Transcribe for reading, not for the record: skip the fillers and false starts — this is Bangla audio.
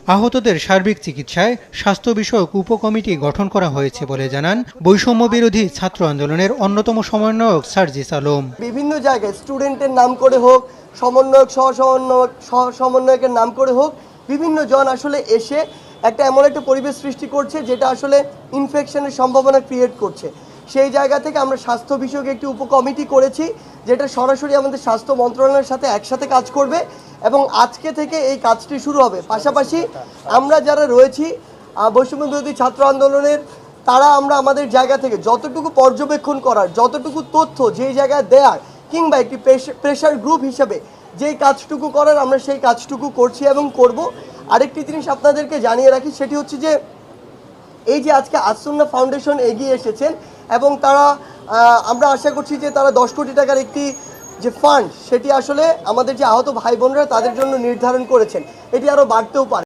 আহতদের সার্বিক চিকিৎসায় স্বাস্থ্য বিষয়ক উপকমিটি গঠন করা হয়েছে বলে জানান বৈষম্য বিরোধী ছাত্র আন্দোলনের অন্যতম সমন্বয়ক সার্জিস আলম। বিভিন্ন জায়গায় স্টুডেন্টের নাম করে হোক, সমন্বয়ক সমন্বয়কের নাম করে হোক, বিভিন্ন জন আসলে এসে একটা এমন একটা পরিবেশ সৃষ্টি করছে যেটা আসলে ইনফেকশনের সম্ভাবনা ক্রিয়েট করছে। সেই জায়গা থেকে আমরা স্বাস্থ্য বিষয়ক একটি উপকমিটি করেছি, যেটা সরাসরি আমাদের স্বাস্থ্য মন্ত্রণালয়ের সাথে একসাথে কাজ করবে এবং আজকে থেকে এই কাজটি শুরু হবে। পাশাপাশি আমরা যারা রয়েছি বৈষম্য বিরোধী ছাত্র আন্দোলনের, তারা আমরা আমাদের জায়গা থেকে যতটুকু পর্যবেক্ষণ করার, যতটুকু তথ্য যেই জায়গায় দেয়ার, কিংবা একটি প্রেশার গ্রুপ হিসেবে যেই কাজটুকু করার আমরা সেই কাজটুকু করছি এবং করব। আরেকটি জিনিস আপনাদেরকে জানিয়ে রাখি, সেটি হচ্ছে যে এই যে আজকে আসুন্না ফাউন্ডেশন এগিয়ে এসেছেন এবং তারা আমরা আশা করছি যে তারা 10 কোটি টাকার একটি যে ফান্ড, সেটি আসলে আমাদের যে আহত ভাই বোনরা তাদের জন্য নির্ধারণ করেছেন, এটি আরও বাড়তেও পারে।